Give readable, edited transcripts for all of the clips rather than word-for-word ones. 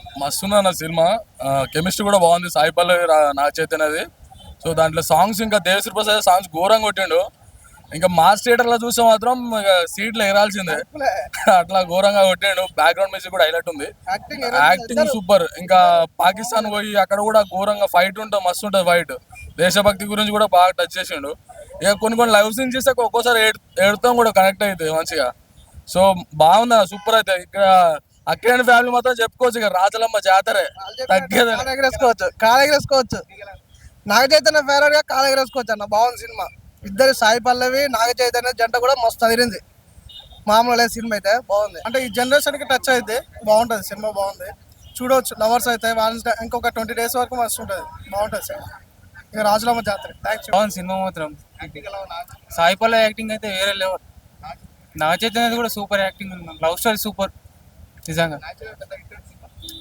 మస్తున్నా నా cinema. Chemistry కూడా బాగుంది. సాయి పల్లవి నాగ చైతన్యది. సో దాంట్లో సాంగ్స్ ఇంకా దేవశ్రీ ప్రసాద్ సాంగ్స్ ఘోరంగా కొట్టిండు. ఇంకా మాస్ థియేటర్ లో చూస్తే మాత్రం ఇక సీట్లు ఎగరాల్సిందే, అట్లా ఘోరంగా కొట్టిండు. బ్యాక్గ్రౌండ్ మ్యూజిక్ కూడా హైలైట్ ఉంది. Acting super. ఇంకా పాకిస్తాన్ పోయి అక్కడ కూడా ఘోరంగా ఫైట్ ఉంటుంది, మస్తు ఉంటుంది ఫైట్. దేశభక్తి గురించి కూడా బాగా టచ్ చేసిండు. ఇక కొన్ని లైవ్ సీన్స్ చేస్తే ఒక్కోసారి ఏడుతాం కూడా కనెక్ట్ అవుతుంది మంచిగా. సో బాగుంది, సూపర్ అయితే. ఇక్కడ అక్కినేని ఫ్యామిలీ మొత్తం చెప్పుకోవచ్చు. ఇక రాజలమ్మ జాతరే తగ్గేది. కాలెగరేసుకోవచ్చు. నాగ చైతన్య ఫేవరెట్ గా కాలెగరేసుకోవచ్చు అన్న. బాగుంది సినిమా. ఇద్దరు సాయి పల్లవి నాగ చైతన్య జంట కూడా మస్తు అదిరింది. మామూలు సినిమా అయితే బాగుంది. అంటే ఈ జనరేషన్ కి టచ్ అయితే బాగుంటది సినిమా. బాగుంది, చూడవచ్చు. లవర్స్ అయితే ఇంకొక 20 days వరకు మస్తు ఉంటుంది. బాగుంటుంది సినిమా. ఇక రాజులమ్మ జాతర బాగుంది సినిమా మాత్రం. సాయి పల్లవి యాక్టింగ్ అయితే వేరే లెవెల్. నాగ చైతన్య కూడా సూపర్ యాక్టింగ్ ఉంది. లవ్ స్టోరీ సూపర్, నిజంగా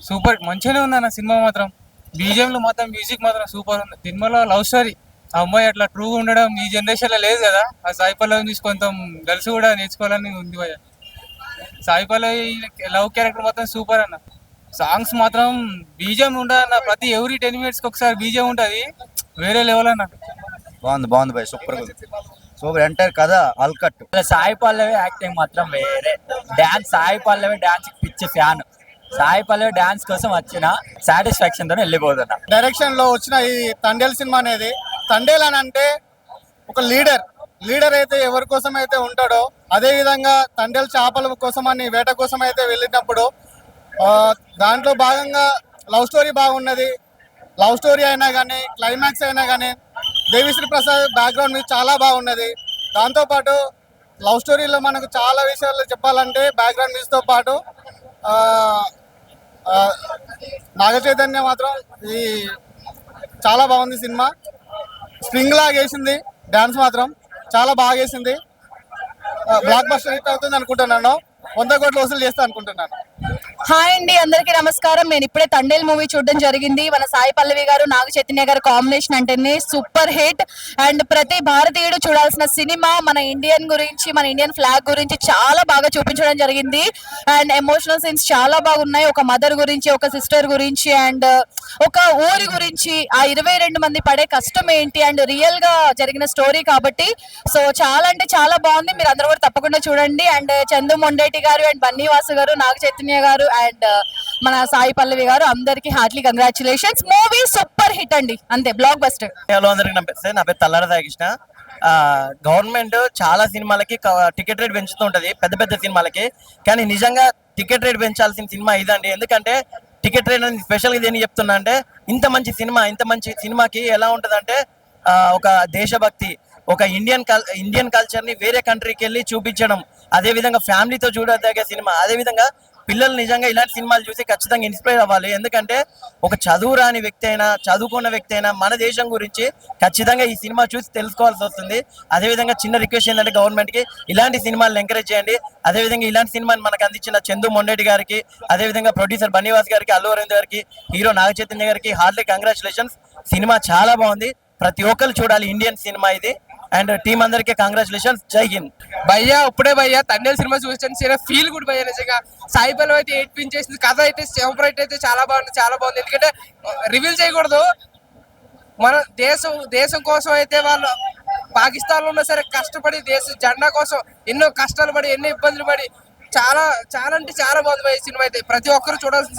సూపర్. మంచిగానే ఉంది అన్న సినిమా మాత్రం. బీజిఎంలు మాత్రం మ్యూజిక్ మాత్రం సూపర్ ఉంది. సినిమాలో లవ్ స్టోరీ, ఆ అమ్మాయి అట్లా ట్రూగా ఉండడం ఈ జనరేషన్ లో లేదు కదా. ఆ సాయి పల్లవిని చూసి కొంచెం గర్ల్స్ కూడా నేర్చుకోవాలని ఉంది భయ. సాయి పల్లవి లవ్ క్యారెక్టర్ మాత్రం సూపర్ అన్న. సాంగ్స్ మాత్రం బీజిఎం ఉండదు అన్న. ప్రతి ఎవ్రీ 10 minutes ఒకసారి బీజిఎం ఉంటుంది, వేరే లెవెల్ అన్న. బాగుంది భయ్, సూపర్ సూపర్. ఎంటైర్ కథ అల్కట్. సాయి పల్లవి యాక్టింగ్ మాత్రం వేరే. డాన్స్, సాయి పల్లవి డాన్స్ పిచ్చి ఫ్యాన్. సాయి పల్లవి డాన్స్ కోసం వచ్చిన సాటిస్ఫాక్షన్ తో వెళ్ళిపోతున్నా. డైరెక్షన్ లో వచ్చిన ఈ తండేల్ సినిమా అనేది, తండేల్ అని అంటే ఒక లీడర్ అయితే ఎవరి కోసం అయితే ఉంటాడో, అదే విధంగా తండేల్ చేపల కోసం అని వేట కోసం అయితే వెళ్ళినప్పుడు దాంట్లో భాగంగా లవ్ స్టోరీ బాగున్నది. లవ్ స్టోరీ అయినా కానీ, క్లైమాక్స్ అయినా కానీ, దేవిశ్రీ ప్రసాద్ బ్యాక్గ్రౌండ్ మీద చాలా బాగున్నది. దాంతోపాటు లవ్ స్టోరీలో మనకు చాలా విషయాలు చెప్పాలంటే బ్యాక్గ్రౌండ్ మ్యూజిక్తో పాటు నాగ చైతన్య మాత్రం ఈ చాలా బాగుంది సినిమా. స్ప్రింగ్ లాగా వేసింది. డాన్స్ మాత్రం చాలా బాగా వేసింది. బ్లాక్ బస్టర్ హిట్ అవుతుంది అనుకుంటున్నాను. 100 కోట్లు వసూలు చేస్తా అనుకుంటున్నాను. హాయ్ అండి, అందరికీ నమస్కారం. నేను ఇప్పుడే తండేల్ మూవీ చూడడం జరిగింది. మన సాయి పల్లవి గారు, నాగ చైతన్య గారు కాంబినేషన్ అంటేనే సూపర్ హిట్. అండ్ ప్రతి భారతీయుడు చూడాల్సిన సినిమా. మన ఇండియన్ గురించి, మన ఇండియన్ ఫ్లాగ్ గురించి చాలా బాగా చూపించడం జరిగింది. అండ్ ఎమోషనల్ సీన్స్ చాలా బాగున్నాయి. ఒక మదర్ గురించి, ఒక సిస్టర్ గురించి, అండ్ ఒక ఊరి గురించి, ఆ 22 మంది పడే కష్టం ఏంటి, అండ్ రియల్ గా జరిగిన స్టోరీ కాబట్టి సో చాలా అంటే చాలా బాగుంది. మీరు అందరూ కూడా తప్పకుండా చూడండి. అండ్ చందు మొండేటి గారు, అండ్ బన్నీవాసు గారు, నాగ చైతన్య గారు, అండ్ మన సాయి పల్లవి గారు, అందరికి Hartley congratulations. Movie super hit అండి, అంతే, బ్లాక్ బస్టర్. హలో అందరికి నమస్తే. నా పేరు తల్లాడ రాకృష్ణ. గవర్నమెంట్ చాలా సినిమాలకి టికెట్ రేట్ పెంచుతూ ఉంటది, పెద్ద పెద్ద సినిమాలకి. కానీ నిజంగా టికెట్ రేట్ పెంచాల్సిన సినిమా ఇదండి. ఎందుకంటే టికెట్ రేట్ అనేది స్పెషల్గా దేని చెప్తున్నా అంటే, ఇంత మంచి సినిమాకి ఎలా ఉంటుందంటే ఒక దేశభక్తి, ఒక ఇండియన్ కల్చర్ ని వేరే కంట్రీకి వెళ్ళి చూపించడం, అదే విధంగా ఫ్యామిలీతో చూడదగే సినిమా. అదే విధంగా పిల్లలు నిజంగా ఇలాంటి సినిమాలు చూసి ఖచ్చితంగా ఇన్స్పైర్ అవ్వాలి. ఎందుకంటే ఒక చదువు రాని వ్యక్తి అయినా, చదువుకున్న వ్యక్తి అయినా మన దేశం గురించి ఖచ్చితంగా ఈ సినిమా చూసి తెలుసుకోవాల్సి వస్తుంది. అదేవిధంగా చిన్న రిక్వెస్ట్ ఏంటంటే గవర్నమెంట్కి ఇలాంటి సినిమాలను ఎంకరేజ్ చేయండి. అదేవిధంగా ఇలాంటి సినిమాని మనకు అందించిన చందు మొండేటి గారికి, అదేవిధంగా ప్రొడ్యూసర్ బన్నీవాస్ గారికి, అల్లు అరవింద్ గారికి, హీరో నాగ చైతన్య గారికి హార్ట్లీ కంగ్రాచులేషన్స్. సినిమా చాలా బాగుంది, ప్రతి ఒక్కరు చూడాలి. ఇండియన్ సినిమా ఇది. అండ్ టీం అందరికీ కంగ్రాచులేషన్స్. జై హింద్. భయ్యా ఇప్పుడే భయ్యా తండేల్ సినిమా చూసాను, ఫీల్ గుడ్ భయ్యా. నిజంగా సాయి పల్లవి అయితే ఏడ్పించేసింది. కథ అయితే సూపర్ హిట్ అయితే చాలా బాగుంది. ఎందుకంటే రివీల్ చేయకూడదు. మన దేశం కోసం అయితే వాళ్ళు పాకిస్తాన్ లో ఉన్నా సరే కష్టపడి దేశ జెండా కోసం ఎన్నో కష్టాలు పడి, ఎన్నో ఇబ్బందులు పడి చాలా అంటే చాలా బాగుంది ఈ సినిమా అయితే. ప్రతి ఒక్కరు చూడాల్సిన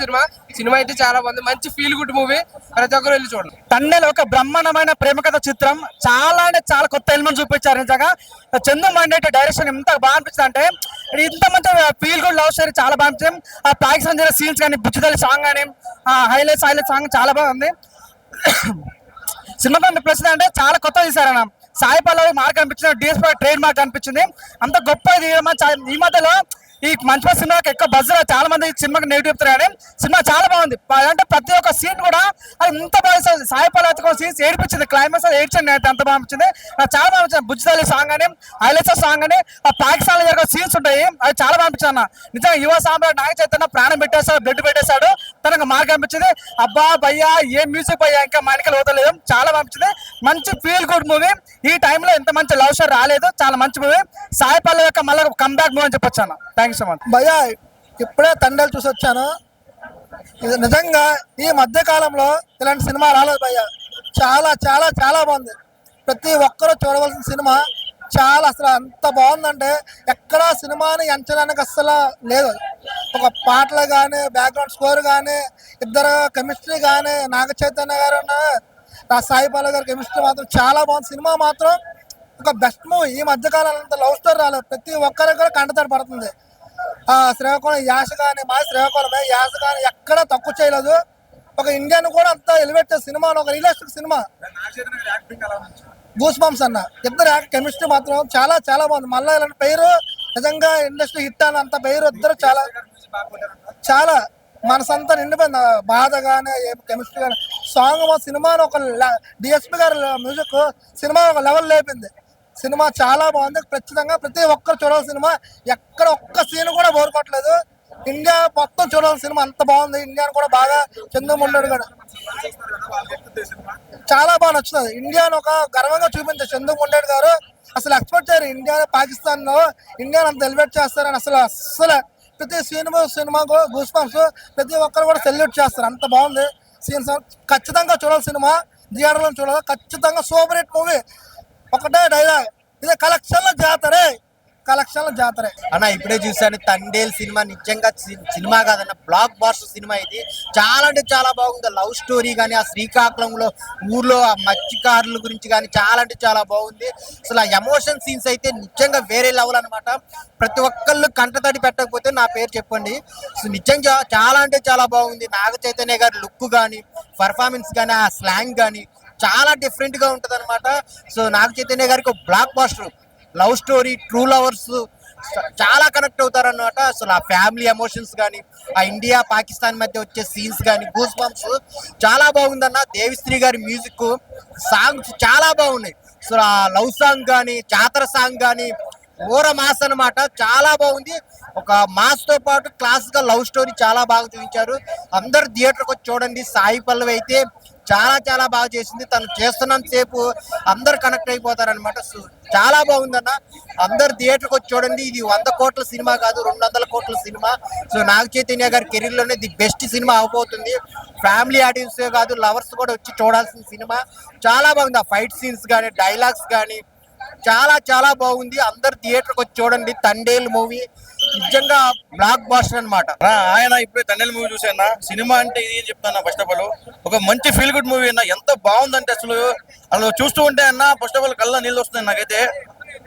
సినిమా అయితే చాలా బాగుంది. మంచి ఫీల్ గుడ్ మూవీ, ప్రతి ఒక్కరు వెళ్ళి చూడండి. తండేల్ ఒక బ్రహ్మాండమైన ప్రేమ కథ చిత్రం. చాలా అంటే చాలా కొత్త ఎలిమెంట్ చూపించారు. నిజంగా చందు మండేటి డైరెక్షన్ ఎంత బాగా అనిపిస్తుంది అంటే, ఇంత మంచి ఫీల్ గుడ్ లవ్ స్టోరీ చాలా బాగా అనిపించింది. ఆ పాకిస్తాన్ జరిగిన సీన్స్ కానీ, బుచ్చిదల్లి సాంగ్ కానీ, హైలైట్స్ సాంగ్ చాలా బాగుంది. సినిమా ప్లస్ అంటే చాలా కొత్త తీశారన్న. సాయి పల్లవి మార్క్ అనిపించింది, డిఎస్పీ ట్రేడ్ మార్క్ అనిపించింది. అంత గొప్ప ఈ మధ్యలో ఈ మంచి సినిమాకి ఎక్కువ బజ్. చాలా మంది సినిమాకి నెగిటివ్ చెప్తారు, కానీ సినిమా చాలా బాగుంది. అంటే ప్రతి ఒక్క సీన్ కూడా అది ఇంత బాగా సాయి పల్లవి సీన్స్ ఏడిపించింది. క్లైమాక్స్ ఏడ్చండి అయితే అంత బాగా అనిపించింది. నాకు చాలా బాగా అనిపించింది. బుజ్జిదల్లి సాంగ్ అని, హైలైట్స్ సాంగ్ అని, ఆ పాకిస్తాన్ లో జరిగే సీన్స్ ఉంటాయి, అది చాలా బాగా అనిపించింది అన్న. నిజంగా యువ సామ్రాట్ నాగ చైతన్య ప్రాణం పెట్టేస్తాడు, బ్లడ్ పెట్టేశాడు. తనకు మార్క్ అనిపించింది. అబ్బా భయ్యా ఏం మ్యూజిక్ భయ్యా, ఇంకా మానికలు వదలలేదు, చాలా బాగా అనిపించింది. మంచి ఫీల్ గుడ్ మూవీ. ఈ టైంలో ఇంత మంచి లవ్ స్టోరీ రాలేదు, చాలా మంచి మూవీ. సాయి పల్లవి యొక్క మళ్ళీ కమ్బ్యాక్ మూవీ అని చెప్పొచ్చు అన్న. Thank you so much. భయ్యా ఇప్పుడే తండేల్ చూసి వచ్చాను. ఇది నిజంగా ఈ మధ్య కాలంలో ఇలాంటి సినిమా రాలేదు భయ్య. చాలా చాలా చాలా బాగుంది. ప్రతి ఒక్కరూ చూడవలసిన సినిమా. చాలా అసలు అంత బాగుందంటే ఎక్కడా సినిమాని ఎంచడానికి అస్సలు లేదు. ఒక పాటలు కానీ, బ్యాక్గ్రౌండ్ స్కోర్ కానీ, ఇద్దరు కెమిస్ట్రీ కానీ, నాగ చైతన్య గారు సాయి పల్లవి గారి కెమిస్ట్రీ మాత్రం చాలా బాగుంది. సినిమా మాత్రం ఒక బెస్ట్ మూవీ. ఈ మధ్యకాలంలో అంత లవ్ స్టోరీ రాలేదు. ప్రతి ఒక్కరికి కూడా కంటతడి పడుతుంది. శ్రీకాకుళం యాస కానీ, మా శ్రీకాకుళమే యాస కానీ ఎక్కడా తక్కువ చేయలేదు. ఒక ఇండియన్ కూడా అంత ఎలివేట్ చేసే సినిమా, ఒక రియలిస్టిక్ సినిమా. గూస్ బంప్స్ అన్న ఇద్దరు కెమిస్ట్రీ మాత్రం చాలా చాలా బాగుంది. మళ్ళీ ఇలాంటి పేరు నిజంగా ఇండస్ట్రీ హిట్ అని అంత పేరు ఇద్దరు చాలా చాలా మనసంతా నిండిపోయింది. బాధ కానీ, కెమిస్ట్రీ కానీ, సాంగ్ సినిమాను ఒక డిఎస్పి గారి మ్యూజిక్ సినిమా ఒక లెవెల్ లేపింది. సినిమా చాలా బాగుంది. ఖచ్చితంగా ప్రతి ఒక్కరు చూడాల్సిన సినిమా. ఎక్కడ ఒక్క సీన్ కూడా బోర్ కొట్టలేదు. ఇండియా మొత్తం చూడాల్సిన సినిమా. అంత బాగుంది. ఇండియాను కూడా బాగా చంద్రముండడు కూడా చాలా బాగా నచ్చుతుంది. ఇండియాను ఒక గర్వంగా చూపించారు చంద్రముండడు గారు. అసలు ఎక్స్పెక్ట్ చేయరు ఇండియా పాకిస్తాన్ లో ఇండియాను అంత ఎలివేట్ చేస్తారని. అసలు ప్రతి సినిమాకు గూస్ బంప్స్ ప్రతి ఒక్కరు కూడా సెల్యూట్ చేస్తారు. అంత బాగుంది సీన్స్. ఖచ్చితంగా చూడాలి సినిమా. థియేటర్లో చూడాలి. ఖచ్చితంగా సూపర్ హిట్ మూవీ. ఒకటే డైలాగ్, ఇదే కలెక్షన్ల జాతరే, కలెక్షన్ల జాతరే. అన్న ఇప్పుడే చూసాను తండేల్ సినిమా. నిజంగా సినిమా కాదన్న, బ్లాక్ బాస్టర్ సినిమా ఇది. చాలా అంటే చాలా బాగుంది. లవ్ స్టోరీ కానీ, ఆ శ్రీకాకుళంలో ఊర్లో ఆ మత్స్యకారుల గురించి కానీ చాలా అంటే చాలా బాగుంది. అసలు ఆ ఎమోషన్ సీన్స్ అయితే నిజంగా వేరే లెవెల్ అనమాట. ప్రతి ఒక్కళ్ళు కంటతడి పెట్టకపోతే నా పేరు చెప్పండి. సో నిజంగా చాలా అంటే చాలా బాగుంది. నాగ చైతన్య గారి లుక్ కానీ, పర్ఫార్మెన్స్ కానీ, ఆ స్లాంగ్ కానీ చాలా డిఫరెంట్ గా ఉంటది అనమాట. సో నాగ చైతన్య గారికి ఒక బ్లాక్ బాస్టర్. లవ్ స్టోరీ, ట్రూ లవర్స్ చాలా కనెక్ట్ అవుతారు అనమాట. అసలు ఆ ఫ్యామిలీ ఎమోషన్స్ కానీ, ఆ ఇండియా పాకిస్తాన్ మధ్య వచ్చే సీన్స్ కానీ, గూస్ బంప్స్ చాలా బాగుందన్న. దేవిశ్రీ గారి మ్యూజిక్, సాంగ్స్ చాలా బాగున్నాయి. సో ఆ లవ్ సాంగ్ కానీ, జాతర సాంగ్ కానీ ఓర మాస్ అనమాట. చాలా బాగుంది. ఒక మాస్ తో పాటు క్లాస్ గా లవ్ స్టోరీ చాలా బాగా చూపించారు. అందరు థియేటర్కి వచ్చి చూడండి. సాయి పల్లవి అయితే చాలా చాలా బాగా చేసింది. తను చేస్తున్నంత సేపు అందరు కనెక్ట్ అయిపోతారు అనమాట. చాలా బాగుందన్న. అందరు థియేటర్కి వచ్చి చూడండి. ఇది 100 కోట్ల సినిమా కాదు, 200 కోట్ల సినిమా. సో నాగ చైతన్య గారి కెరీర్ లోనే ది బెస్ట్ సినిమా అవబోతుంది. ఫ్యామిలీ ఆడియన్స్ కాదు, లవర్స్ కూడా వచ్చి చూడాల్సిన సినిమా. చాలా బాగుంది. ఆ ఫైట్ సీన్స్ కానీ, డైలాగ్స్ కానీ చాలా చాలా బాగుంది. అందరు థియేటర్కి వచ్చి చూడండి. తండేల్ మూవీ నిజంగా బ్లాక్ బాస్టర్ అనమాట. ఆయన ఇప్పుడే తండ్రి మూవీ చూసాను. సినిమా అంటే ఇది అని చెప్తాను. ఫస్ట్ ఆఫ్ ఆల్ ఒక మంచి ఫీల్ గుడ్ మూవీ అన్న. ఎంత బాగుందంటే అసలు చూస్తూ ఉంటే అన్న ఫస్ట్ ఆఫ్ ఆల్ కళ్ళ నీళ్ళు వస్తున్నాయి నాకైతే.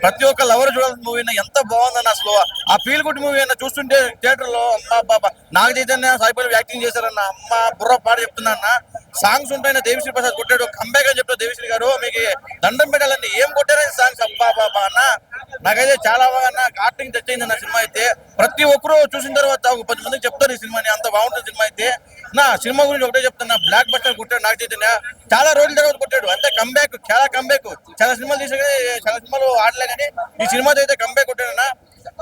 ప్రతి ఒక్క లవర్ చూడాల్సిన మూవీ అన్న. ఎంత బాగుందన్న అసలు ఆ ఫీల్ గుడ్ మూవీ అన్న. చూస్తుంటే థియేటర్ లో అమ్మ బాబా నాగ చైతన్య సాయి పల్లవి యాక్టింగ్ చేశారన్న. అమ్మ బుర్ర పాట చెప్తున్నా అన్న. సాంగ్స్ ఉంటాయన్న. దేవిశ్రీ ప్రసాద్ కొట్టాడు. కంబ్యాక్ అని చెప్తారు దేవిశ్రీ గారు. మీకు దండం పెట్టాలండి. ఏం కొట్టారని సాంగ్స్ అబ్బా బాబా అన్న. నాకైతే చాలా బాగా అన్న యాక్టింగ్ టచ్ అయింది అన్న సినిమా అయితే. ప్రతి ఒక్కరు చూసిన తర్వాత ఒక 10 మందికి చెప్తారు ఈ సినిమాని. అంత బాగుంటుంది సినిమా అయితే. నా సినిమా గురించి ఒకటే చెప్తున్నా. బ్లాక్ బస్టర్ కొట్టాడు నాగ చైతన్య. చాలా రోజుల తర్వాత కొట్టాడు. అంతే కంబ్యాక్, చాలా కంబ్యాక్. చాలా సినిమాలు తీసా కానీ చాలా సినిమాలు ఆడలే కానీ ఈ సినిమాతో అయితే కంబ్యాక్ కొట్టాడన్న.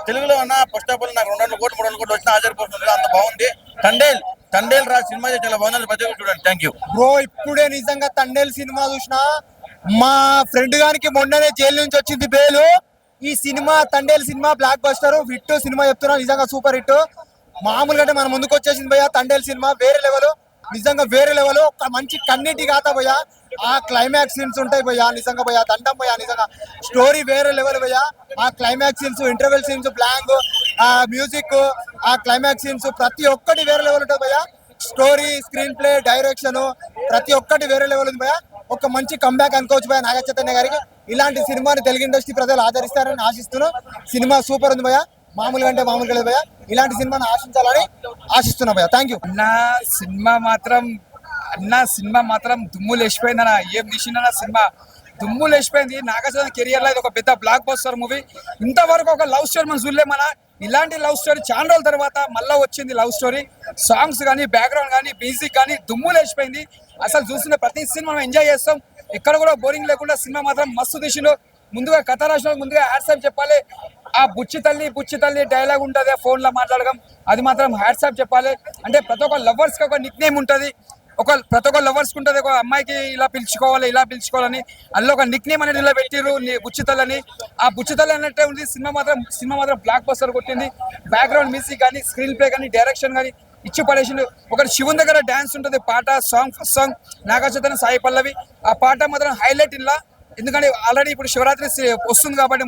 తెలుగులో అన్న ఫస్ట్ ఆఫ్ ఆల్ నాకు 200 కోట్లు 300 కోట్లు వచ్చిన ఆశ్చర్యపోతుంది. అంత బాగుంది. తండేల్ రా సినిమా అయితే చాలా బాగుంది. ప్రతి ఒక్కరు చూడండి. Thank you bro. ఇప్పుడే నిజంగా తండేల్ సినిమా చూసిన. మా ఫ్రెండ్ గారికి మొన్ననే జైలు నుంచి వచ్చింది బెయిల్. ఈ cinema Thandel cinema block buster hit cinema చెప్తున్నా. నిజంగా సూపర్ హిట్. మామూలుగా అంటే మన ముందుకు వచ్చేసింది భయ్యా. తండేల్ సినిమా వేరే లెవెల్. నిజంగా వేరే లెవెల్. ఒక మంచి కన్నీటి గాథ భయ్యా. ఆ క్లైమాక్స్ సీన్స్ ఉంటాయి భయ్యా. నిజంగా భయ్యా దండం భయ్యా. నిజంగా స్టోరీ వేరే లెవెల్ భయ్యా. ఆ climax scenes, interval scenes, blank, ఆ మ్యూజిక్, ఆ క్లైమాక్స్ సీన్స్ ప్రతి ఒక్కటి వేరే లెవెల్ ఉంటుంది భయ్యా. స్టోరీ, స్క్రీన్ ప్లే, డైరెక్షన్ ప్రతి ఒక్కటి వేరే లెవెల్ ఉంది భయ్యా. ఒక మంచి కంబ్యాక్ అనుకోవచ్చు భయ్యా నాగ చైతన్య గారికి. ఇలాంటి సినిమాని తెలుగు ఇండస్ట్రీ ప్రజలు ఆదరిస్తారని ఆశిస్తున్నాం. సినిమా సూపర్ ఉంది భయ్యా. మామూలుగా అంటే మామూలుగా లేదు భయ్యా. ఇలాంటి సినిమాని ఆశించాలని ఆశిస్తున్నా భయ్యా. Thank you. సినిమా మాత్రం దుమ్ము లేచిపోయిందన్న. ఏం తీసిందన్న సినిమా దుమ్ము లేచిపోయింది. నాగచైతన్య కెరియర్ లో ఇది ఒక పెద్ద బ్లాక్ బస్టర్ మూవీ. ఇంతవరకు ఒక లవ్ స్టోరీ మనం చూడలే. ఇలాంటి లవ్ స్టోరీ చాలా రోజుల తర్వాత మళ్ళీ వచ్చింది లవ్ స్టోరీ. సాంగ్స్ కానీ, బ్యాక్గ్రౌండ్ కానీ, మ్యూజిక్ కానీ దుమ్ము లేచిపోయింది. అసలు చూసిన ప్రతి సినిమా మనం ఎంజాయ్ చేస్తాం. ఎక్కడ కూడా బోరింగ్ లేకుండా సినిమా మాత్రం మస్తు తీసిండు. ముందుగా కథ రాసిన ముందుగా హ్యాట్సాప్ చెప్పాలి. ఆ బుచ్చి తల్లి డైలాగ్ ఉంటుంది ఫోన్ లో మాట్లాడడం. అది మాత్రం హ్యాట్సాప్ చెప్పాలి. అంటే ప్రతి ఒక్క లవర్స్ కి ఒక నిక్ నేమ్ ఉంటుంది. ప్రతి ఒక్క లవర్స్ కి ఉంటుంది. ఒక అమ్మాయికి ఇలా పిలుచుకోవాలని అందులో ఒక నిక్ నేమ్ అనేది ఇలా పెట్టిరు బుచ్చితల్లని. ఆ బుచ్చితల్లి అన్నట్టే ఉంది. సినిమా మాత్రం బ్లాక్ బస్టర్ కొట్టింది. బ్యాక్గ్రౌండ్ మ్యూజిక్ కానీ, స్క్రీన్ ప్లే కానీ, డైరెక్షన్ కానీ ఇచ్చి పడేసిండు. ఒకటి శివుని దగ్గర డాన్స్ ఉంటుంది, పాట song first song Naga Chaitanya Sai Pallavi. ఆ పాట మాత్రం హైలైట్ ఇలా, ఎందుకంటే ఆల్రెడీ ఇప్పుడు శివరాత్రి వస్తుంది కాబట్టి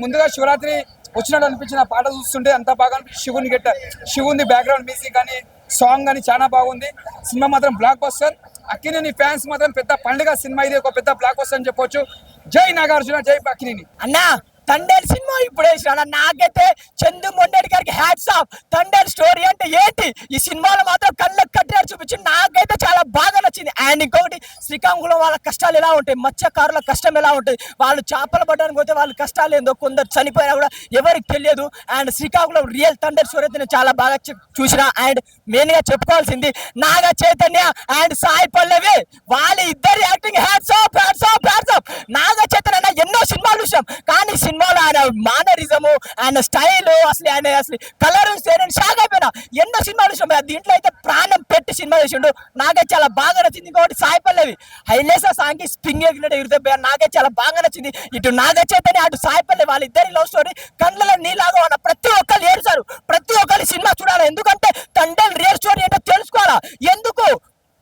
ముందుగా శివరాత్రి వచ్చినట్టు అనిపించిన పాట చూస్తుంటే అంత బాగా అనిపించింది. శివుని బ్యాక్గ్రౌండ్ మ్యూజిక్ కానీ సాంగ్ కానీ చాలా బాగుంది. సినిమా మాత్రం బ్లాక్ బస్టర్. అక్కినేని ఫ్యాన్స్ మాత్రం పెద్ద పండుగ సినిమా, ఇది ఒక పెద్ద బ్లాక్ బస్టర్ అని చెప్పొచ్చు. జై నాగార్జున, జై అక్కినేని. అన్నా తండేల్ సినిమా ఇప్పుడు వేసిన నాకైతే చందు మొండేటి గారికి హ్యాట్స్ ఆఫ్. తండేల్ స్టోరీ అంటే ఏంటి, ఈ సినిమాలో మాత్రం కళ్ళకు కట్టినట్టు చూపించి నాకైతే చాలా బాగా నచ్చింది. అండ్ ఇంకొకటి శ్రీకాకుళం వాళ్ళ కష్టాలు ఎలా ఉంటాయి, మత్స్యకారుల కష్టం ఎలా ఉంటుంది, వాళ్ళు చేపలు పట్టడానికి పోతే వాళ్ళ కష్టాలు ఏందో, కొందరు చనిపోయినా కూడా ఎవరికి తెలియదు. And Srikakulam real Thandel story అయితే నేను చాలా బాగా చూసిన. అండ్ మెయిన్ గా చెప్పుకోవాల్సింది నాగ చైతన్య అండ్ సాయి పల్లవి, వాళ్ళ ఇద్దరి acting hats off, hats off, hats off. Naga Chaitanya ఎన్నో సినిమాలు చూసాం, కానీ సినిమాలో ఆయన మానరిజము, ఆయన స్టైల్, అసలు కలర్ షాక్ అయిపోయినా. ఎన్నో సినిమాలు చూసాం, దీంట్లో అయితే ప్రాణం పెట్టి సినిమా చేసిండు. నాకే చాలా బాగా నచ్చింది. ఇంకొకటి సాయి పల్లవి హైలేసా సాంగ్ కి స్ప్రింగ్ ఎగిరితే నాకే చాలా బాగా నచ్చింది. ఇటు నాగ చైతన్య అటు సాయి పల్లవి వాళ్ళిద్దరి లవ్ స్టోరీ కళ్ళలో నీలాగా ఉన్న ప్రతి ఒక్కరు ఏడుస్తారు. ప్రతి ఒక్కరి సినిమా చూడాలి, ఎందుకంటే తండ్రి రియల్ స్టోరీ ఏంటో తెలుసుకోవాలా. ఎందుకు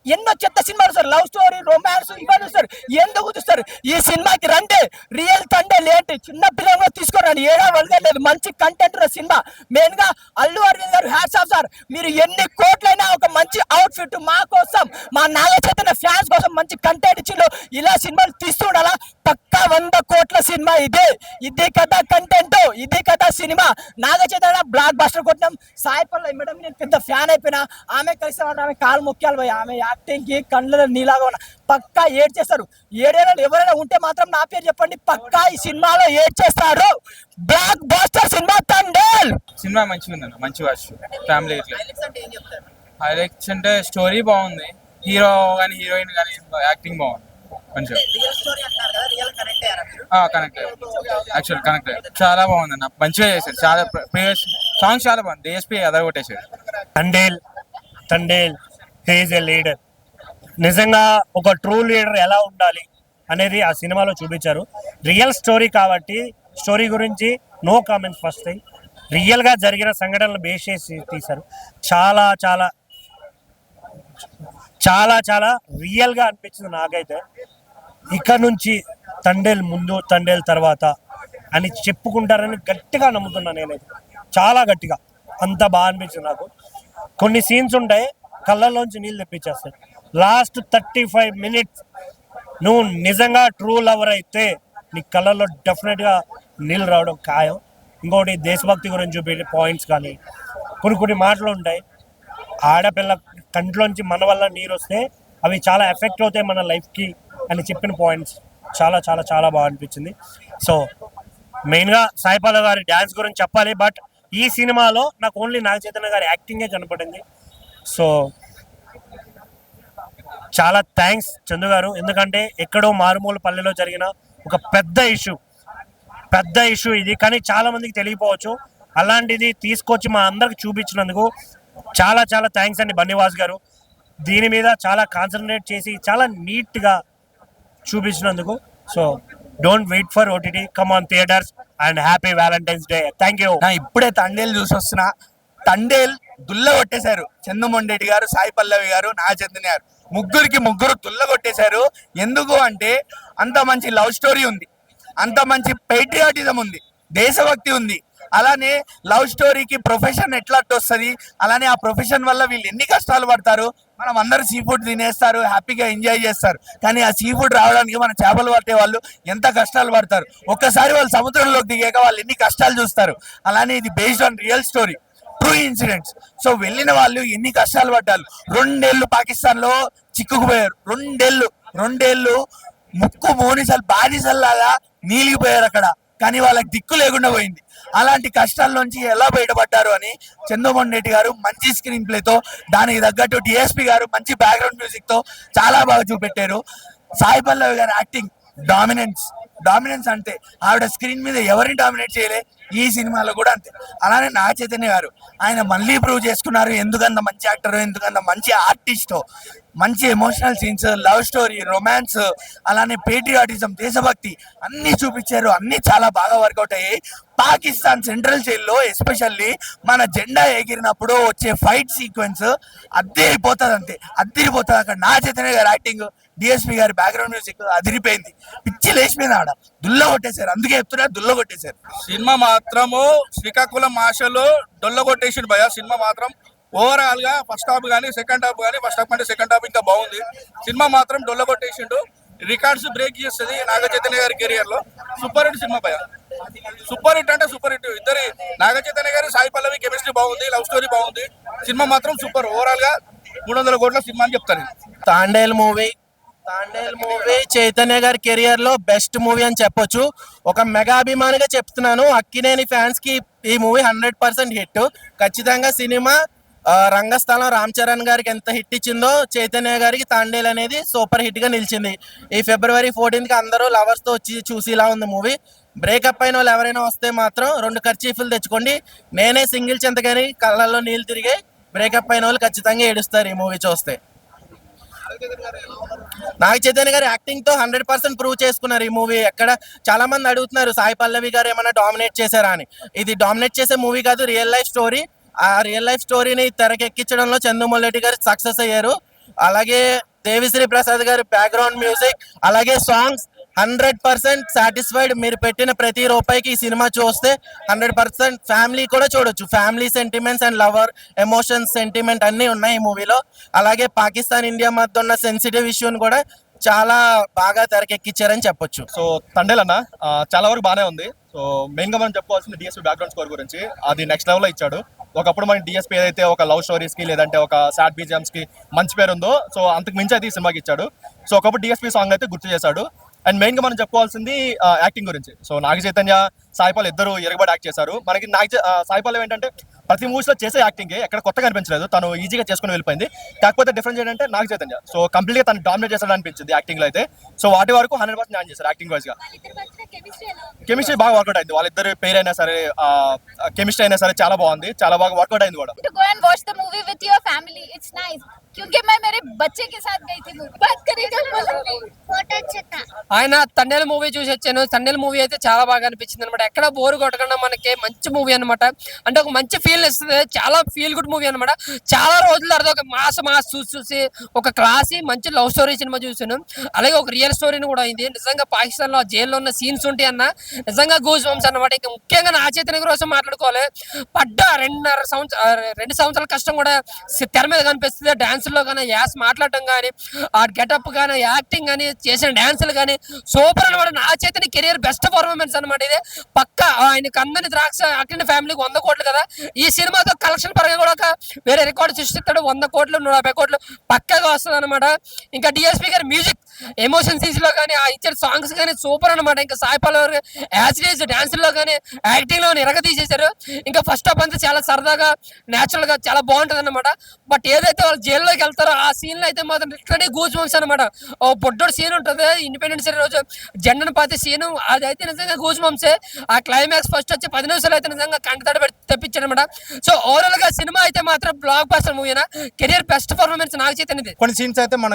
ఎన్నో చెత్త సినిమాలు సార్, లవ్ స్టోరీ, రొమాన్స్ ఇవన్నీ చూస్తారు, ఎందుకు చూస్తారు? ఈ సినిమాకి రండి, రియల్ తండ్రి ఏంటి చిన్న పిల్లలు తీసుకోరండి, ఏడా వదిలేదు. మంచి కంటెంట్ ఉన్న సినిమా. మెయిన్ గా అల్లు అరవింద్ గారు హ్యాట్స్ ఆఫ్ సార్. మీరు ఎన్ని కోట్లైనా ఒక మంచి అవుట్ ఫిట్ మా కోసం, మా నాగ చైతన్య ఫ్యాన్స్ కోసం మంచి కంటెంట్ ఇచ్చిండు. ఇలా సినిమాలు తీస్తూ ఉండాలా. పక్కా 100 కోట్ల సినిమా ఇదే. ఇది కదా కంటెంట్, ఇది కదా cinema. Naga Chaitanya block buster కొట్టినాం. Sai Pallavi madam నేను పెద్ద ఫ్యాన్ అయిపోయినా. ఆమె కలిసి ఆమె కాలు మొక్కాలి పోయి, ఆమె యాక్టింగ్ కి కళ్ళలో నీలాగా ఉన్న పక్కా ఏడ్ చేస్తారు. ఏడేళ్ళు ఎవరైనా ఉంటే మాత్రం నా పేరు చెప్పండి, పక్కా ఈ సినిమాలో ఏడ్ చేస్తారు. Block buster cinema Thandel. Cinema మంచిగా ఉందన్న, మంచి వాచ్ ఫ్యామిలీ. హైలైట్స్ అంటే స్టోరీ బాగుంది, హీరో కానీ హీరోయిన్ కానీ యాక్టింగ్ బాగుంది మంచిగా. కనెక్ట్ యాక్చువల్ కనెక్ట్ చాలా బాగుంది అన్న, మంచిగా చేశారు. చాలా ప్రీవియస్ సాంగ్స్ చాలా బాగుంది. డిఎస్పీ అదరగొట్టేశాడు. Thandel he's a leader. నిజంగా ఒక ట్రూ లీడర్ ఎలా ఉండాలి అనేది ఆ సినిమాలో చూపించారు. రియల్ స్టోరీ కాబట్టి స్టోరీ గురించి నో కామెంట్స్. ఫస్ట్ థింగ్, రియల్గా జరిగిన సంఘటనలు బేస్ చేసి తీశారు. చాలా చాలా చాలా చాలా రియల్గా అనిపించింది నాకైతే. ఇక్కడ నుంచి తండేల్ ముందు, తండేల్ తర్వాత అని చెప్పుకుంటారని గట్టిగా నమ్ముతున్నాను నేనైతే, చాలా గట్టిగా. అంత బాగా అనిపించింది నాకు. కొన్ని సీన్స్ ఉంటాయి కళ్ళల్లోంచి నీళ్ళు తెప్పించేస్తాయి. లాస్ట్ 35 minutes నువ్వు నిజంగా ట్రూ లవర్ అయితే నీ కళ్ళల్లో డెఫినెట్గా నీళ్ళు రావడం ఖాయం. ఇంకోటి దేశభక్తి గురించి చూపే పాయింట్స్ కానీ కొన్ని మాటలు ఉంటాయి. ఆడపిల్ల కంట్లోంచి మన వల్ల నీరు వస్తే అవి చాలా ఎఫెక్ట్ అవుతాయి మన లైఫ్కి అని చెప్పిన పాయింట్స్ చాలా చాలా చాలా బాగా అనిపించింది. సో మెయిన్గా సాయి పల్లవి గారి డ్యాన్స్ గురించి చెప్పాలి, బట్ ఈ సినిమాలో నాకు ఓన్లీ నాగ చైతన్య గారి యాక్టింగే కనపడింది. సో చాలా థ్యాంక్స్ చందు గారు, ఎందుకంటే ఎక్కడో మారుమూల పల్లెలో జరిగిన ఒక పెద్ద ఇష్యూ ఇది, కానీ చాలా మందికి తెలియపోవచ్చు. అలాంటిది తీసుకొచ్చి మా అందరికి చూపించినందుకు చాలా చాలా థ్యాంక్స్ అండి బన్నీవాస్ గారు. దీని మీద చాలా కాన్సన్ట్రేట్ చేసి చాలా నీట్గా చూపించినందుకు. So don't wait for OTT, come on theatres and happy valentine's day. Thank you. ఇప్పుడే తండేల్ చూసి వస్తున్నా. తండేల్ దుల్ల కొట్టేశారు. చందుమొండేటి గారు, సాయి పల్లవి గారు, నాగ చైతన్య గారు ముగ్గురు దుల్ల కొట్టేశారు. ఎందుకు అంటే అంత మంచి లవ్ స్టోరీ ఉంది, అంత మంచి పేట్రియాటిజం ఉంది, దేశభక్తి ఉంది. అలానే లవ్ స్టోరీకి ప్రొఫెషన్ ఎట్లా వస్తుంది, అలానే ఆ ప్రొఫెషన్ వల్ల వీళ్ళు ఎన్ని కష్టాలు పడతారు. మనం అందరూ సీ ఫుడ్ తినేస్తారు, హ్యాపీగా ఎంజాయ్ చేస్తారు, కానీ ఆ సీ ఫుడ్ రావడానికి మన చేపలు పట్టే వాళ్ళు ఎంత కష్టాలు పడతారు. ఒక్కసారి వాళ్ళు సముద్రంలోకి దిగాక వాళ్ళు ఎన్ని కష్టాలు చూస్తారు. అలానే ఇది based on real story, true incidents. So వెళ్ళిన వాళ్ళు ఎన్ని కష్టాలు పడ్డారు. 2 ఏళ్ళు పాకిస్తాన్ లో చిక్కుకుపోయారు. 2 ఏళ్ళు ముక్కు మోనిసలు బానిసల్లాగా నీలిగిపోయారు అక్కడ, కానీ వాళ్ళకి దిక్కు లేకుండా పోయింది. అలాంటి కష్టాల నుంచి ఎలా బయటపడ్డారు అని చందుమొండేటి గారు మంచి స్క్రీన్ ప్లేతో, దానికి తగ్గట్టు డిఎస్పీ గారు మంచి బ్యాక్గ్రౌండ్ మ్యూజిక్ తో చాలా బాగా చూపెట్టారు. సాయి పల్లవి గారి యాక్టింగ్ డామినెన్స్ డామినెన్స్ అంతే. ఆవిడ స్క్రీన్ మీద ఎవరిని డామినేట్ చేయలే, ఈ సినిమాలో కూడా అంతే. అలానే నాగ చైతన్య గారు ఆయన మళ్ళీ ప్రూవ్ చేసుకున్నారు ఎందుకంత మంచి యాక్టర్, ఎందుకంత మంచి ఆర్టిస్టో. మంచి emotional scenes, love story, romance, అలానే పేట్రియాటిజం, దేశభక్తి అన్ని చూపించారు. అన్ని చాలా బాగా వర్కౌట్ అయ్యాయి. పాకిస్తాన్ సెంట్రల్ జైల్లో ఎస్పెషల్లీ మన జెండా ఎగిరినప్పుడు వచ్చే ఫైట్ సీక్వెన్స్ అద్దరిపోతుంది, అంతే అద్దరిపోతుంది. అక్కడ నాగ చైతన్య గారి యాక్టింగ్, డిఎస్పి గారి బ్యాక్గ్రౌండ్ మ్యూజిక్ అదిరిపోయింది. పిచ్చి లేచిపోయింది ఆడ, దుల్ల కొట్టేశారు. అందుకే చెప్తున్నా, దుల్ల కొట్టేశారు. సినిమా మాత్రము శ్రీకాకుళం ఆశలు డొల్ల కొట్టేసిండు భయ. సినిమా మాత్రం ఓవరాల్ గా ఫస్ట్ హాఫ్ కానీ సెకండ్ హాఫ్ కానీ, ఫస్ట్ హాఫ్ అంటే సెకండ్ హాఫ్ ఇంకా బాగుంది. సినిమా మాత్రం డొల్ల కొట్టేసిండు. రికార్డ్స్ బ్రేక్ చేస్తుంది నాగ చైతన్య గారి కెరియర్ లో. సూపర్ హిట్ సినిమా భయ, సూపర్ హిట్ అంటే సూపర్ హిట్. ఇద్దరి నాగ చైతన్య గారి, సాయి పల్లవి కెమిస్ట్రీ బాగుంది, లవ్ స్టోరీ బాగుంది. సినిమా మాత్రం సూపర్. ఓవరాల్ గా 300 కోట్ల సినిమా అని చెప్తాను. తాండేల్ మూవీ చైతన్య గారి కెరియర్ లో బెస్ట్ మూవీ అని చెప్పొచ్చు. ఒక మెగా అభిమానిగా చెప్తున్నాను. అక్కినేని ఫ్యాన్స్ కి ఈ మూవీ 100% హిట్. ఖచ్చితంగా సినిమా రంగస్థలం రామ్ చరణ్ గారికి ఎంత హిట్ ఇచ్చిందో చైతన్య గారికి తాండేల్ అనేది సూపర్ హిట్ గా నిలిచింది. ఈ February 14th అందరూ లవర్స్ తో వచ్చి చూసేలా ఉంది మూవీ. బ్రేకప్ అయిన వాళ్ళు ఎవరైనా వస్తే మాత్రం 2 కర్చీఫ్లు తెచ్చుకోండి. నేనే సింగిల్ చింతగాని కళ్ళల్లో నీళ్ళు తిరిగే. బ్రేకప్ అయిన వాళ్ళు ఖచ్చితంగా ఏడుస్తారు ఈ మూవీ చూస్తే. నాగ చైతన్య గారు యాక్టింగ్ తో 100% ప్రూవ్ చేసుకున్నారు ఈ మూవీ. ఎక్కడ చాలా మంది అడుగుతున్నారు సాయి పల్లవి గారు ఏమైనా డామినేట్ చేశారా అని. ఇది డామినేట్ చేసే మూవీ కాదు, రియల్ లైఫ్ స్టోరీ. ఆ రియల్ లైఫ్ స్టోరీని తెరకెక్కించడంలో చందుమొల్లెడ్డి గారు సక్సెస్ అయ్యారు. అలాగే దేవిశ్రీ ప్రసాద్ గారి బ్యాక్గ్రౌండ్ మ్యూజిక్, అలాగే సాంగ్స్ 100% సాటిస్ఫైడ్. మీరు పెట్టిన ప్రతి రూపాయికి ఈ సినిమా చూస్తే 100% ఫ్యామిలీ కూడా చూడొచ్చు. Family sentiments and lover emotions, sentiment అన్నీ ఉన్నాయి ఈ మూవీలో. అలాగే పాకిస్తాన్ ఇండియా మధ్య ఉన్న సెన్సిటివ్ ఇష్యూని కూడా చాలా బాగా తెరకెక్కించారని చెప్పొచ్చు. సో తండేల్ అన్న చాలా వరకు బాగానే ఉంది. సో మెయిన్ గా మనం చెప్పుకోవాల్సింది డిఎస్పీ బ్యాక్గ్రౌండ్ స్కోర్ గురించి. అది నెక్స్ట్ లెవెల్ లో ఇచ్చాడు. ఒకప్పుడు మన డిఎస్పీ ఏదైతే ఒక లవ్ స్టోరీస్ కి లేదంటే ఒక సాడ్ బీజిఎమ్స్ కి మంచి పేరు ఉందో, సో అంతకు మించి అయితే ఈ సినిమాకి ఇచ్చాడు. సో ఒకప్పుడు డిఎస్పీ సాంగ్ అయితే గుర్తు చేశాడు. అండ్ మెయిన్ గా మనం చెప్పుకోవాల్సింది యాక్టింగ్ గురించి. సో నాగ చైతన్య, సాయి పల్లవి ఇద్దరు ఎరగబడి యాక్ట్ చేశారు. మనకి సాయి పల్లవి ఏంటంటే ప్రతి మూవీస్ లో చేసే యాక్టింగ్ ఎక్కడ కొత్తగా అనిపించలేదు, తను ఈజీగా చేసుకుని వెళ్ళిపోయింది. కాకపోతే డిఫరెన్స్ ఏంటంటే నాగ చైతన్య సో కంప్లీట్ గా తను డామినేట్ చేశాడు అనిపించింది యాక్టింగ్ లో అయితే. సో వాటి వరకు 100% న్యాయం చేశారు యాక్టింగ్ వైజ్ గా. కెమిస్ట్రీ బాగా వర్కౌట్ అయింది. వాళ్ళిద్దరు పేరు అయినా సరే, కెమిస్ట్రీ అయినా సరే చాలా బాగుంది, చాలా బాగా వర్కౌట్ అయింది కూడా. क्योंकि मैं मेरे बच्चे के साथ गई थी बात करेगा फोटो अच्छा ఆయన తండేల్ మూవీ చూసి వచ్చాను. తండేల్ మూవీ అయితే చాలా బాగా అనిపించింది అనమాట. ఎక్కడ బోర్ కొట్టకుండా మనకి మంచి మూవీ అనమాట. అంటే ఒక మంచి ఫీల్ ఇస్తుంది. చాలా ఫీల్ గుడ్ మూవీ అనమాట. చాలా రోజుల తర్వాత ఒక మాస్ చూసి ఒక క్లాసీ మంచి లవ్ స్టోరీ సినిమా చూసాను. అలాగే ఒక రియల్ స్టోరీని కూడా అయింది. నిజంగా పాకిస్తాన్ లో జైల్లో ఉన్న సీన్స్ ఉంటాయి అన్న, నిజంగా గూస్ బంప్స్ అనమాట. ఇంకా ముఖ్యంగా నా చైతన్య కోసం మాట్లాడుకోవాలి. పడ్డ 2 సంవత్సరాల కష్టం కూడా తెర మీద కనిపిస్తుంది. డాన్స్ లో కానీ, యాస్ మాట్లాడటం కానీ, ఆ గెటప్ కానీ, యాక్టింగ్ కానీ, చేసిన డాన్సులు కానీ సూపర్ అనమాట. నా చైతన్య కెరియర్ బెస్ట్ పర్ఫార్మెన్స్ అనమాట ఇది. పక్క ఆయనకు అందని ద్రాక్ష అక్కినేని ఫ్యామిలీకి 100 కోట్లు కదా. ఈ సినిమాతో కలెక్షన్ పరంగా కూడా ఒక వేరే రికార్డు సృష్టిస్తాడు. 100 కోట్లు 150 కోట్లు పక్కగా వస్తుంది అనమాట. ఇంకా డిఎస్పీ గారి మ్యూజిక్, ఎమోషన్ సీన్స్ లో కానీ, ఆ ఇచ్చిన సాంగ్స్ కానీ సూపర్ అనమాట. ఇంకా సాయి పల్లవి యాజ్ డాన్స్ లో కానీ, యాక్టింగ్ లో ఎరగ తీసేశారు. ఇంకా ఫస్ట్ హాఫ్ అంతా చాలా సరదాగా, నేచురల్ గా చాలా బాగుంటది అనమాట. బట్ ఏదైతే వాళ్ళు జైల్లోకి వెళ్తారో ఆ సీన్ లో అయితే మాత్రం లిటరలీ గూస్ బంప్స్ అనమాట. ఓ బొడ్డోడు సీన్ ఉంటుంది ఇండిపెండెన్స్ డే రోజు, జెండను పాతి సీను, అదైతే నిజంగా గూస్ బంప్సే. ఆ క్లైమాక్స్ ఫస్ట్ వచ్చి 10 నిమిషాలు అయితే నిజంగా కంటతడి పెట్టి తెప్పించాడు అనమాట. సో ఓవరాల్ గా సినిమా అయితే మాత్రం బ్లాక్ బస్టర్ మూవీనా. కెరియర్ బెస్ట్ పర్ఫార్మెన్స్ నాగ చైతన్యది. కొన్ని సీన్స్ అయితే మన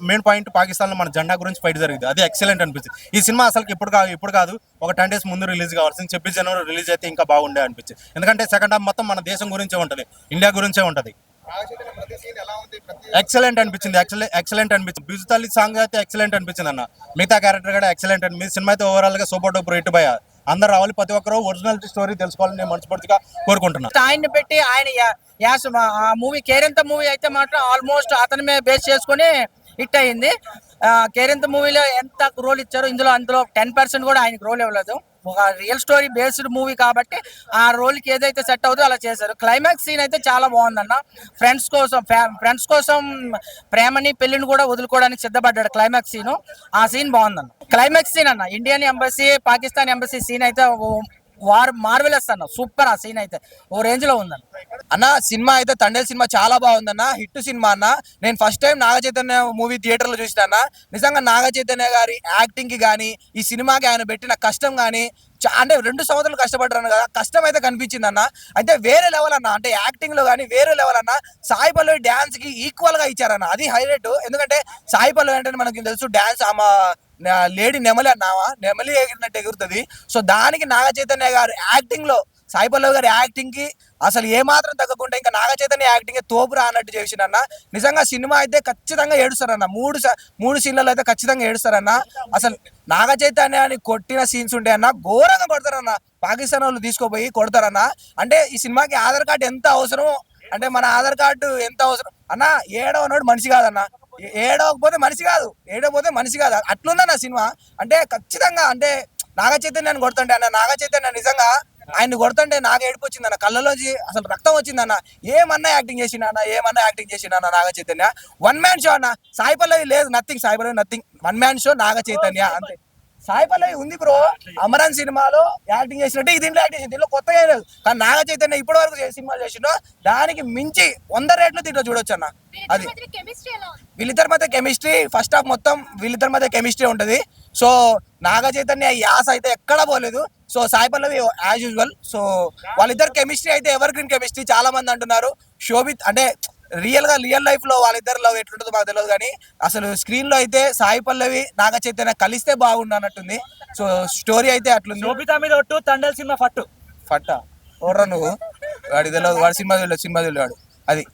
మెయిన్ పాయింట్ పాకిస్తాన్ లో మన జెండా గురించి ఫైట్ జరిగింది. అది ఎక్సలెంట్ అనిపించింది. ఈ సినిమా అసలు ఇప్పుడు కాదు, ఒక 10 days ముందు రిలీజ్ కావాల్సింది. 26 జనవరి రిలీజ్ అయితే ఇంకా బాగుండే అనిపించింది. ఎందుకంటే సెకండ్ హాఫ్ మొత్తం మన దేశం గురించే ఉంటది, ఇండియా గురించే ఉంటది. ఎక్సలెంట్ అనిపించింది. ఎక్సలెంట్ అనిపించింది. బిజుతల్లి సాంగ్ అయితే ఎక్సలెంట్ అనిపించింది అన్న. మిగతా క్యారెక్టర్ కూడా ఎక్సలెంట్ అనిపించింది. సినిమా అయితే ఓవరాల్ గా సూపర్ డూపర్ హిట్ భయ. అందరు రావాలి, ప్రతి ఒక్కరు ఒరిజినల్ స్టోరీ తెలుసుకోవాలని నేను మనస్ఫూర్తిగా కోరుకుంటున్నాను. ఆయన్ని పెట్టి ఆయన యాస్ ఆ మూవీ కేరింత మూవీ అయితే మాత్రం ఆల్మోస్ట్ అతని మీద బేస్ చేసుకుని హిట్ అయింది. కేరింత మూవీలో ఎంత రోల్ ఇచ్చారో అందులో 10% కూడా ఆయనకు రోల్ ఇవ్వలేదు. ఒక రియల్ స్టోరీ బేస్డ్ మూవీ కాబట్టి ఆ రోల్కి ఏదైతే సెట్ అవుతుందో అలా చేశారు. క్లైమాక్స్ సీన్ అయితే చాలా బాగుందన్న. ఫ్రెండ్స్ కోసం ప్రేమని పెళ్లిని కూడా వదులుకోవడానికి సిద్ధపడ్డాడు. క్లైమాక్స్ సీన్, ఆ సీన్ బాగుందన్న. క్లైమాక్స్ సీన్ అన్న, Indian embassy Pakistan embassy scene అయితే మార్వెలస్ అన్న, సూపర్. ఆ సీన్ అయితే ఓ రేంజ్ లో ఉందన్న. అన్న సినిమా అయితే తండేల్ సినిమా చాలా బాగుందన్న, హిట్ సినిమా అన్న. నేను first time Naga Chaitanya movie theatre లో చూసిన అన్న. నిజంగా నాగ చైతన్య గారి యాక్టింగ్ కి కానీ ఈ సినిమాకి ఆయన పెట్టిన కష్టం కానీ అంటే 2 సంవత్సరాలు కష్టపడ్డాను కదా, కష్టం అయితే కనిపించింది అన్న. అయితే వేరే లెవెల్ అన్న, అంటే యాక్టింగ్ లో కానీ వేరే లెవెల్ అన్న. సాయి పల్లవి డాన్స్ కి ఈక్వల్ గా ఇచ్చారన్న, అది హైలైట్. ఎందుకంటే సాయి పల్లవి అంటే మనకి తెలుసు డాన్స్ ఆమె లేడీ నెమలి అన్నావా, నెమలి ఎగిరినట్టు ఎగురుతుంది. సో దానికి నాగ చైతన్య గారు యాక్టింగ్ లో సాయి పల్లవి గారి యాక్టింగ్ కి అసలు ఏమాత్రం తగ్గకుండా ఇంకా నాగ చైతన్య యాక్టింగ్ తోపురా అన్నట్టు చేసినన్న. నిజంగా సినిమా అయితే ఖచ్చితంగా ఏడుస్తారన్న, మూడు సీన్లలో అయితే ఖచ్చితంగా ఏడుస్తారన్న. అసలు నాగ చైతన్యాన్ని కొట్టిన సీన్స్ ఉంటే అన్న ఘోరంగా కొడతారన్న, పాకిస్తాన్ వాళ్ళు తీసుకోపోయి కొడతారన్న. అంటే ఈ సినిమాకి ఆధార్ కార్డు ఎంత అవసరం అంటే మన ఆధార్ కార్డు ఎంత అవసరం అన్న. ఏడవనోడు మనిషి కాదన్న, ఏడవకపోతే మనిషి కాదు అట్లుందన్న సినిమా. అంటే ఖచ్చితంగా అంటే నాగ చైతన్యాన్ని కొడుతుంటే అన్న, నాగ చైతన్య నిజంగా ఆయన్ని కొడుతుంటే నాకు ఏడుపు వచ్చిందన్న, కళ్ళలోంచి అసలు రక్తం వచ్చిందన్న. ఏమన్నా యాక్టింగ్ చేసినా నాగ చైతన్య. 1 మ్యాన్ షో అన్న, సాయి పల్లవి లేదు, nothing. Sai Pallavi nothing, 1 man show Naga Chaitanya అంతే. సాయి పల్లవి ఉంది బ్రో, అమరన్ సినిమాలో యాక్టింగ్ చేసినట్టే దీంట్లో యాక్టింగ్ చేసి, దీంట్లో కొత్తగా లేదు. కానీ నాగ చైతన్య ఇప్పటి వరకు సినిమాలు చేసిండో దానికి మించి 100 రేట్లు దీంట్లో చూడొచ్చు అన్న. అది వీళ్ళిద్దరి మధ్య కెమిస్ట్రీ, ఫస్ట్ హాఫ్ మొత్తం వీళ్ళిద్దరి మధ్య కెమిస్ట్రీ ఉంటుంది. సో నాగ చైతన్య యాస అయితే ఎక్కడా పోలేదు. So Sai Pallavi as usual. So వాళ్ళిద్దరు కెమిస్ట్రీ అయితే ఎవర్ గ్రీన్ కెమిస్ట్రీ. చాలా మంది అంటున్నారు శోభిత్ అంటే రియల్ లైఫ్ లో వాళ్ళిద్దరు లవ్ ఎట్లుంటుందో మాకు తెలియదు, కానీ అసలు స్క్రీన్ లో అయితే సాయి పల్లవి నాగ చైతన్య కలిస్తే బాగుండు అన్నట్టుంది. సో స్టోరీ అయితే అట్లుంది. శోభిత మీద ఒట్టు, తండేల్ సినిమా ఫట్టా ఓర్రా నువ్వు, వాడి తెలియదు, వాడు సినిమా తెలియదు. అది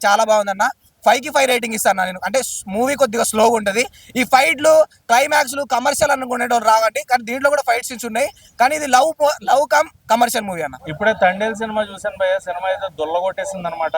చాలా బాగుందన్న. 5కి 5 రేటింగ్ ఇస్తాను నేను. అంటే మూవీ కొద్దిగా స్లోగా ఉంటుంది. ఈ ఫైట్లు క్లైమాక్స్లు కమర్షియల్ అనుకునేటోళ్ళు రావండి, కానీ దీంట్లో కూడా ఫైట్ సీన్స్ ఉన్నాయి. కానీ ఇది లవ్ కమ్ కమర్షియల్ మూవీ అన్న. ఇప్పుడే తండేల్ సినిమా చూసాను భయ్య, సినిమా అయితే దుల్లగొట్టేసింది అనమాట.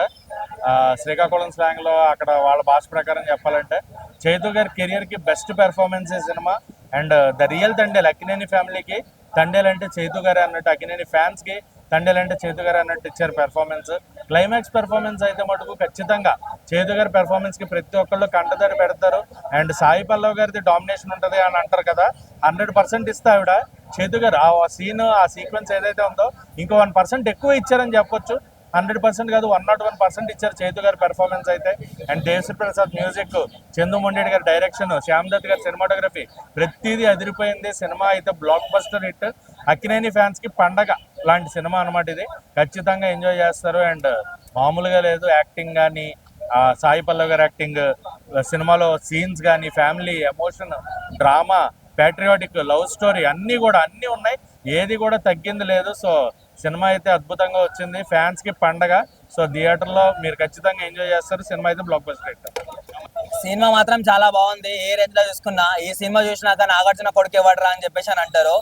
శ్రీకాకుళం స్లాంగ్ లో అక్కడ వాళ్ళ భాష ప్రకారం చెప్పాలంటే చైతు గారి కెరియర్ కి బెస్ట్ పెర్ఫార్మెన్స్ ఈ cinema. And the real Thandel, Akkineni ఫ్యామిలీకి తండేల్ అంటే చైతు గారే అన్నట్టు, అక్కినేని ఫ్యాన్స్ కి తండేల్ అంటే చైతు గారు అన్నట్టు ఇచ్చారు పెర్ఫార్మెన్స్. క్లైమాక్స్ పెర్ఫార్మెన్స్ అయితే మటుకు ఖచ్చితంగా చైతు గారి పెర్ఫార్మెన్స్ కి ప్రతి ఒక్కళ్ళు కంటదడి పెడతారు. అండ్ సాయి పల్లవి గారిది డామినేషన్ ఉంటుంది అని అంటారు కదా, 100% ఇస్తా ఆవిడ. చైతు గారు ఆ సీన్, ఆ సీక్వెన్స్ ఏదైతే ఉందో ఇంకో 1% ఎక్కువ ఇచ్చారని చెప్పొచ్చు. 100% కాదు, 101% ఇచ్చారు చైతు గారి పెర్ఫార్మెన్స్ అయితే. అండ్ దేవశ్రీ ప్రసాద్ మ్యూజిక్, చందు మొండేటి గారి డైరెక్షన్, శ్యామ్ దత్ గారి సినిమాటోగ్రఫీ, ప్రతిదీ అదిరిపోయింది. సినిమా అయితే block buster hit. Akkineni fans కి పండగ లాంటి సినిమా అనమాట ఇది. ఖచ్చితంగా ఎంజాయ్ చేస్తారు. అండ్ మామూలుగా లేదు, యాక్టింగ్ కానీ సాయి పల్లవి గారి యాక్టింగ్, సినిమాలో సీన్స్ కానీ, family emotion, drama, patriotic, love story అన్నీ ఉన్నాయి. ఏది కూడా తగ్గింది లేదు. సో సినిమా అయితే అద్భుతంగా వచ్చింది, ఫ్యాన్స్ కి పండగ. సో థియేటర్ లో మీరు ఖచ్చితంగా ఎంజాయ్ చేస్తారు. సినిమా అయితే బ్లాక్ బస్టర్ హిట్. సినిమా మాత్రం చాలా బాగుంది. ఏ రేంజ్ లో చూసుకున్నా ఈ సినిమా చూసినాక నాగార్జున కొడుకు ఇవ్వడరా అని చెప్పేసి అని అంటారు.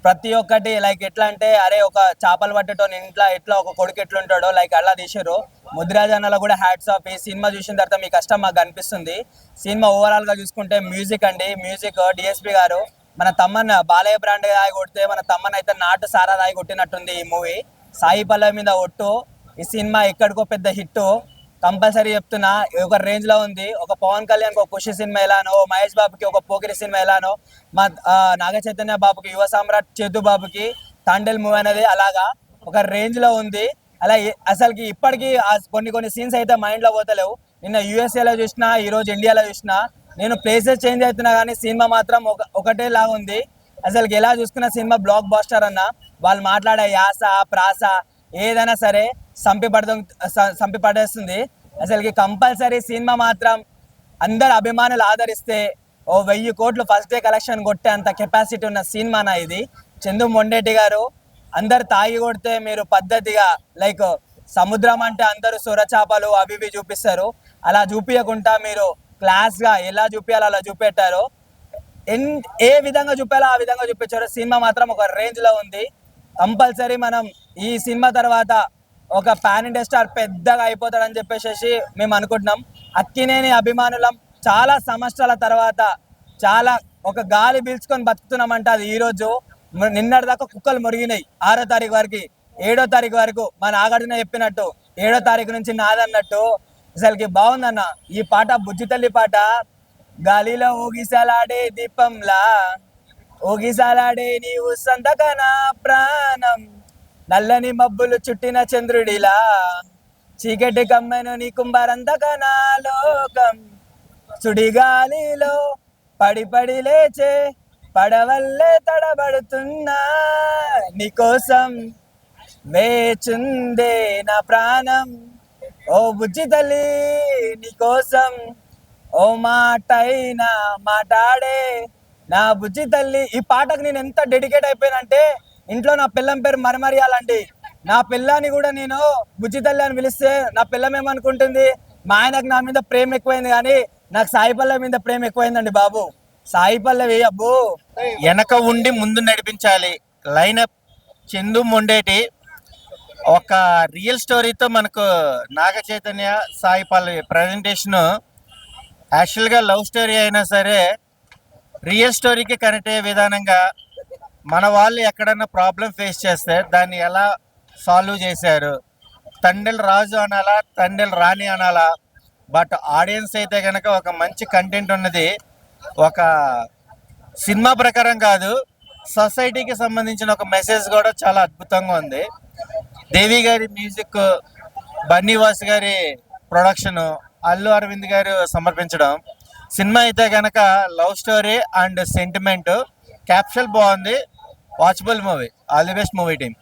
ప్రతి ఒక్కటి లైక్ ఎట్లా అంటే, అరే ఒక చేపలు పట్టేటోని ఇంట్లో ఎట్లా ఒక కొడుకు ఎట్లుంటాడో లైక్ అలా తీసారు. ముద్రాజ్ అన్నలో కూడా హ్యాట్స్ ఆఫ్. ఈ సినిమా చూసిన తర్వాత మీ కష్టం మాకు అనిపిస్తుంది. సినిమా ఓవరాల్ గా చూసుకుంటే మ్యూజిక్ డిఎస్పి గారు మన తమ్మన్ బాలయ్య బ్రాండ్ రాయి కొడితే మన తమ్మన్ అయితే నాటు సారా రాయి కొట్టినట్టుంది ఈ మూవీ. సాయి పల్లవి మీద ఒట్టు. ఈ సినిమా ఎక్కడికో పెద్ద హిట్ కంపల్సరీ చెప్తున్నా. ఒక రేంజ్ లో ఉంది. ఒక పవన్ కళ్యాణ్ ఒక ఖుషి సినిమా ఎలానో, మహేష్ బాబుకి ఒక పోకిరి సినిమా ఎలానో, మా నాగ చైతన్య బాబుకి యువ సామ్రాట్ చేతు బాబుకి తండేల్ మూవీ అనేది అలాగా ఒక రేంజ్ లో ఉంది. అలా అసలుకి ఇప్పటికీ కొన్ని సీన్స్ అయితే మైండ్ లో పోతలేవు. నిన్న యూఎస్ఏలో చూసినా, ఈ రోజు ఇండియాలో చూసినా, నేను ప్లేసెస్ చేంజ్ అవుతున్నా కానీ సినిమా మాత్రం ఒకటే లాగా ఉంది. అసలుకి ఎలా చూసుకున్న సినిమా బ్లాక్ బాస్టర్ అన్న. వాళ్ళు మాట్లాడే యాస, ప్రాస ఏదైనా సరే సంపి పడేస్తుంది. అసలుకి కంపల్సరీ సినిమా మాత్రం అందరు అభిమానులు ఆదరిస్తే 1000 కోట్లు ఫస్ట్ డే కలెక్షన్ కొట్టే అంత కెపాసిటీ ఉన్న సినిమానా ఇది. చందు మొండేటి గారు అందరు తాగి కొడితే మీరు పద్ధతిగా లైక్ సముద్రం అంటే అందరూ సొర చేపలు అవి ఇవి చూపిస్తారు. అలా చూపించకుండా మీరు క్లాస్ గా ఎలా చూపించాలో అలా చూపెట్టారు. ఏ విధంగా చూపాలో ఆ విధంగా చూపించారు. సినిమా మాత్రం ఒక రేంజ్ లో ఉంది. కంపల్సరీ మనం ఈ సినిమా తర్వాత ఒక పాన్ ఇండియా స్టార్ పెద్దగా అయిపోతాడని చెప్పేసి మేము అనుకుంటున్నాం. అక్కినేని అభిమానులం చాలా సంవత్సరాల తర్వాత చాలా ఒక గాలి పీల్చుకొని బతుకుతున్నామంటే అది ఈ రోజు. నిన్నటి దాకా కుక్కలు మురిగినాయి. 6వ తారీఖు వరకు 7వ తారీఖు వరకు మన నాగార్జున చెప్పినట్టు 7వ తారీఖు నుంచి నాదన్నట్టు. అసలుకి బాగుందన్న ఈ పాట. బుజ్జి తల్లి పాట. గాలిలో ఊగిసలాడే దీపంలా ఊగిసాలాడే నీవు సంతకనా ప్రాణం, నల్లని మబ్బులు చుట్టిన చంద్రుడిలా, చీకటి కమ్మెను నీ కుంభరంతకనా లోకం, సుడిగాలిలో పడి పడి లేచే పడవల్లే తడబడుతున్నా, నీకోసం వేచుందే నా ప్రాణం, ఓ బుజ్జి తల్లి నీకోసం ఓ మాటైనా మాట్లాడే నా బుజ్జి తల్లి. ఈ పాటకు నేను ఎంత డెడికేట్ అయిపోయానంటే ఇంట్లో నా పిల్లం పేరు మరమరియాలండి. నా పిల్లాన్ని కూడా నేను బుజ్జి తల్లి అని పిలిస్తే నా పిల్లం ఏమనుకుంటుంది, మా ఆయనకు నా మీద ప్రేమ ఎక్కువైంది కానీ నాకు సాయి పల్లవి మీద ప్రేమ ఎక్కువైందండి బాబు. సాయి పల్లవి అబ్బో వెనక ఉండి ముందు నడిపించాలి. లైనప్ చందు మొండేటి ఒక రియల్ స్టోరీతో మనకు నాగ చైతన్య సాయి పల్లవి ప్రజెంటేషన్ యాక్చువల్గా లవ్ స్టోరీ అయినా సరే రియల్ స్టోరీకి కనెక్ట్ అయ్యే విధానంగా మన వాళ్ళు ఎక్కడన్నా ప్రాబ్లం ఫేస్ చేస్తే దాన్ని ఎలా సాల్వ్ చేశారు. తండ్రి రాజు అనాలా తండ్రి రాణి అనాలా, బట్ ఆడియన్స్ అయితే కనుక ఒక మంచి కంటెంట్ ఉన్నది. ఒక సినిమా ప్రకారం కాదు, సొసైటీకి సంబంధించిన ఒక మెసేజ్ కూడా చాలా అద్భుతంగా ఉంది. దేవి గారి మ్యూజిక్, బన్నీవాస్ గారి ప్రొడక్షన్, అల్లు అరవింద్ గారు సమర్పించడం. సినిమా అయితే కనుక love story and sentiment, caption బాగుంది, watchable movie. All the best movie team.